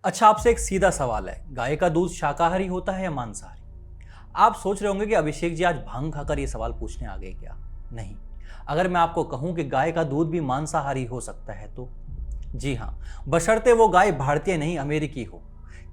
अच्छा, आपसे एक सीधा सवाल है, गाय का दूध शाकाहारी होता है या मांसाहारी? आप सोच रहे होंगे कि अभिषेक जी आज भांग खाकर ये सवाल पूछने आ गए क्या? नहीं। अगर मैं आपको कहूं कि गाय का दूध भी मांसाहारी हो सकता है तो जी हाँ, बशर्ते वो गाय भारतीय नहीं अमेरिकी हो।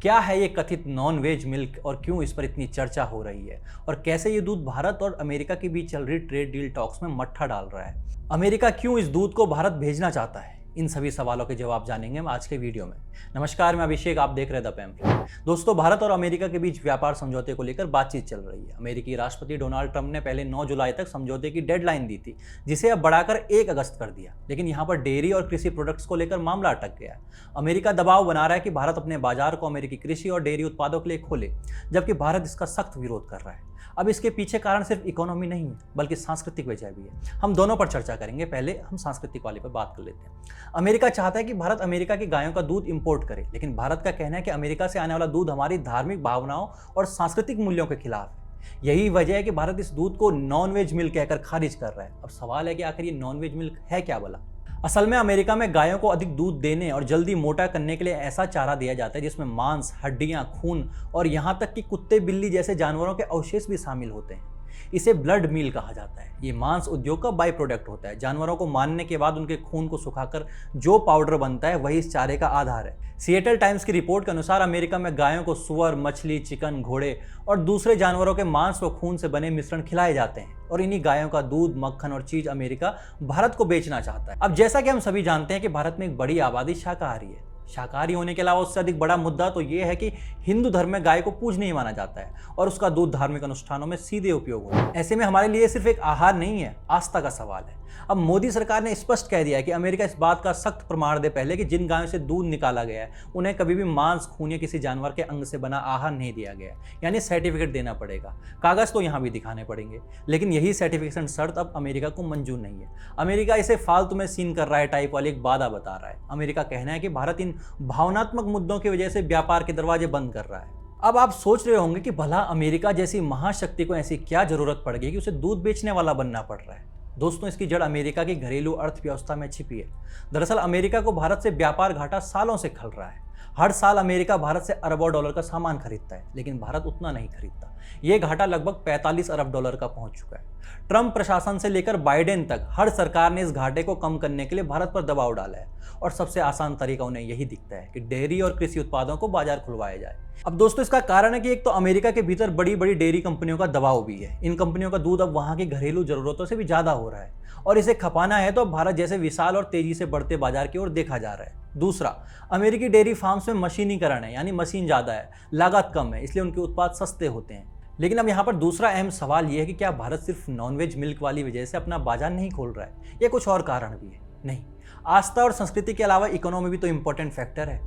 क्या है ये कथित नॉन वेज मिल्क और क्यों इस पर इतनी चर्चा हो रही है और कैसे ये दूध भारत और अमेरिका के बीच चल रही ट्रेड डील टॉक्स में मट्ठा डाल रहा है? अमेरिका क्यों इस दूध को भारत भेजना चाहता है? इन सभी सवालों के जवाब जानेंगे हम आज के वीडियो में। नमस्कार, मैं अभिषेक, आप देख रहे हैं द पैम्फलेट। दोस्तों, भारत और अमेरिका के बीच व्यापार समझौते को लेकर बातचीत चल रही है। अमेरिकी राष्ट्रपति डोनाल्ड ट्रंप ने पहले 9 जुलाई तक समझौते की डेडलाइन दी थी, जिसे अब बढ़ाकर 1 अगस्त कर दिया। लेकिन यहाँ पर डेयरी और कृषि प्रोडक्ट्स को लेकर मामला अटक गया है। अमेरिका दबाव बना रहा है कि भारत अपने बाजार को अमेरिकी कृषि और डेयरी उत्पादों के लिए खोले, जबकि भारत इसका सख्त विरोध कर रहा है। अब इसके पीछे कारण सिर्फ इकोनॉमी नहीं है, बल्कि सांस्कृतिक वजह भी है। हम दोनों पर चर्चा करेंगे। पहले हम सांस्कृतिक वाले पर बात कर लेते हैं। अमेरिका चाहता है कि भारत अमेरिका की गायों का दूध इंपोर्ट करे, लेकिन भारत का कहना है कि अमेरिका से आने वाला दूध हमारी धार्मिक भावनाओं और सांस्कृतिक मूल्यों के खिलाफ है। यही वजह है कि भारत इस दूध को नॉन वेज मिल्क कहकर खारिज कर रहा है। अब सवाल है कि आखिर ये नॉन वेज मिल्क है क्या भला? असल में अमेरिका में गायों को अधिक दूध देने और जल्दी मोटा करने के लिए ऐसा चारा दिया जाता है जिसमें मांस, हड्डियां, खून और यहाँ तक कि कुत्ते, बिल्ली जैसे जानवरों के अवशेष भी शामिल होते हैं। इसे ब्लड मील कहा जाता है। ये मांस उद्योग का बाई प्रोडक्ट होता है। जानवरों को मारने के बाद उनके खून को सुखाकर जो पाउडर बनता है वही इस चारे का आधार है। सिएटल टाइम्स की रिपोर्ट के अनुसार अमेरिका में गायों को सुअर, मछली, चिकन, घोड़े और दूसरे जानवरों के मांस व खून से बने मिश्रण खिलाए जाते हैं और इन्हीं गायों का दूध, मक्खन और चीज अमेरिका भारत को बेचना चाहता है। अब जैसा कि हम सभी जानते हैं कि भारत में एक बड़ी आबादी शाकाहारी है। शाकाहारी होने के अलावा उससे अधिक बड़ा मुद्दा तो ये है कि हिंदू धर्म में गाय को पूजनीय माना जाता है और उसका दूध धार्मिक अनुष्ठानों में सीधे उपयोग होता है। ऐसे में हमारे लिए सिर्फ एक आहार नहीं है, आस्था का सवाल है। अब मोदी सरकार ने स्पष्ट कह दिया है कि अमेरिका इस बात का सख्त प्रमाण दे पहले कि जिन गायों से दूध निकाला गया है उन्हें कभी भी मांस, खून या किसी जानवर के अंग से बना आहार नहीं दिया गया, यानी सर्टिफिकेट देना पड़ेगा। कागज तो यहाँ भी दिखाने पड़ेंगे, लेकिन यही सर्टिफिकेशन शर्त अब अमेरिका को मंजूर नहीं है। अमेरिका इसे फालतू में सीन कर रहा है टाइप वाली एक बाधा बता रहा है। अमेरिका कहना है कि भारत इन भावनात्मक मुद्दों की वजह से व्यापार के दरवाजे बंद कर रहा है। अब आप सोच रहे होंगे कि भला अमेरिका जैसी महाशक्ति को ऐसी क्या जरूरत पड़ गई कि उसे दूध बेचने वाला बनना पड़ रहा है? दोस्तों, इसकी जड़ अमेरिका की घरेलू अर्थव्यवस्था में छिपी है। दरअसल अमेरिका को भारत से व्यापार घाटा सालों से खल रहा है। हर साल अमेरिका भारत से अरबों डॉलर का सामान खरीदता है, लेकिन भारत उतना नहीं खरीदता। यह घाटा लगभग 45 अरब डॉलर का पहुंच चुका है। ट्रंप प्रशासन से लेकर बाइडेन तक हर सरकार ने इस घाटे को कम करने के लिए भारत पर दबाव डाला है और सबसे आसान तरीका उन्हें यही दिखता है कि डेयरी और कृषि उत्पादों को बाजार खुलवाया जाए। अब दोस्तों, इसका कारण है कि एक तो अमेरिका के भीतर बड़ी बड़ी डेयरी कंपनियों का दबाव भी है। इन कंपनियों का दूध अब वहां की घरेलू जरूरतों से भी ज्यादा हो रहा है और इसे खपाना है तो भारत जैसे विशाल और तेजी से बढ़ते बाजार की ओर देखा जा रहा है। दूसरा, अमेरिकी डेयरी फार्म्स में मशीनीकरण है, यानी मशीन ज्यादा है, लागत कम है, इसलिए उनके उत्पाद सस्ते होते हैं। लेकिन अब यहाँ पर दूसरा अहम सवाल यह है कि क्या भारत सिर्फ नॉनवेज मिल्क वाली वजह से अपना बाजार नहीं खोल रहा है या कुछ और कारण भी है? नहीं, आस्था और संस्कृति के अलावा इकोनॉमी भी तो इंपॉर्टेंट फैक्टर है।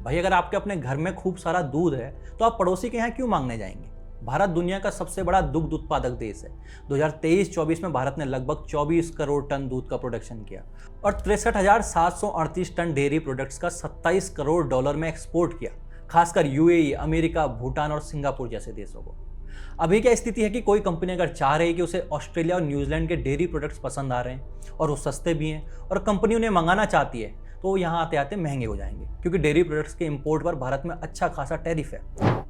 भाई, अगर आपके अपने घर में खूब सारा दूध है तो आप पड़ोसी के यहाँ क्यों मांगने जाएंगे? भारत दुनिया का सबसे बड़ा दुग्ध उत्पादक देश है। 2023-24 में भारत ने लगभग 24 करोड़ टन दूध का प्रोडक्शन किया और 63,738 टन डेयरी प्रोडक्ट्स का 27 करोड़ डॉलर में एक्सपोर्ट किया, खासकर यूएई, अमेरिका, भूटान और सिंगापुर जैसे देशों को। अभी क्या स्थिति है कि कोई कंपनी अगर चाह रही है कि उसे ऑस्ट्रेलिया और न्यूजीलैंड के डेयरी प्रोडक्ट्स पसंद आ रहे हैं और वो सस्ते भी हैं और कंपनी उन्हें मंगाना चाहती है तो वो यहाँ आते आते महंगे हो जाएंगे, क्योंकि डेयरी प्रोडक्ट्स के इंपोर्ट पर भारत में अच्छा खासा टैरिफ है।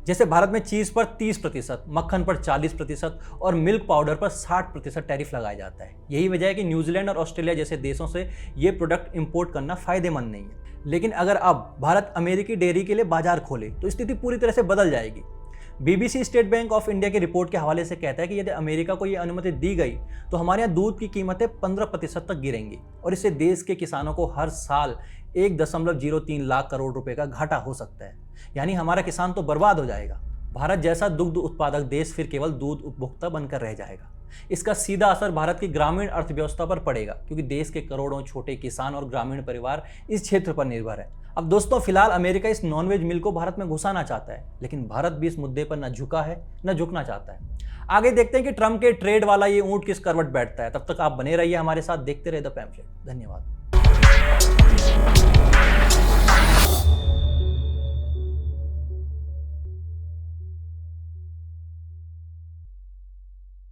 जैसे भारत में चीज़ पर 30%, मक्खन पर 40% और मिल्क पाउडर पर 60% टैरिफ लगाया जाता है। यही वजह है कि न्यूजीलैंड और ऑस्ट्रेलिया जैसे देशों से ये प्रोडक्ट इंपोर्ट करना फायदेमंद नहीं है। लेकिन अगर अब भारत अमेरिकी डेयरी के लिए बाजार खोले तो स्थिति पूरी तरह से बदल जाएगी। BBC state bank of India की रिपोर्ट के हवाले से कहता है कि यदि अमेरिका को यह अनुमति दी गई तो हमारे यहाँ दूध की कीमतें 15% तक गिरेंगी और इससे देश के किसानों को हर साल 1.03 लाख करोड़ रुपए का घाटा हो सकता है, यानी हमारा किसान तो बर्बाद हो जाएगा। भारत जैसा दुग्ध उत्पादक देश फिर केवल दूध उपभोक्ता बनकर रह जाएगा। इसका सीधा असर भारत की ग्रामीण अर्थव्यवस्था पर पड़ेगा, क्योंकि देश के करोड़ों छोटे किसान और ग्रामीण परिवार इस क्षेत्र पर निर्भर है। अब दोस्तों, फिलहाल अमेरिका इस नॉनवेज मिल को भारत में घुसाना चाहता है, लेकिन भारत भी इस मुद्दे पर न झुका है न झुकना चाहता है। आगे देखते हैं कि ट्रंप के ट्रेड वाला ये ऊंट किस करवट बैठता है। तब तक आप बने रहिए हमारे साथ, देखते रहिए द पैम्फलेट। धन्यवाद।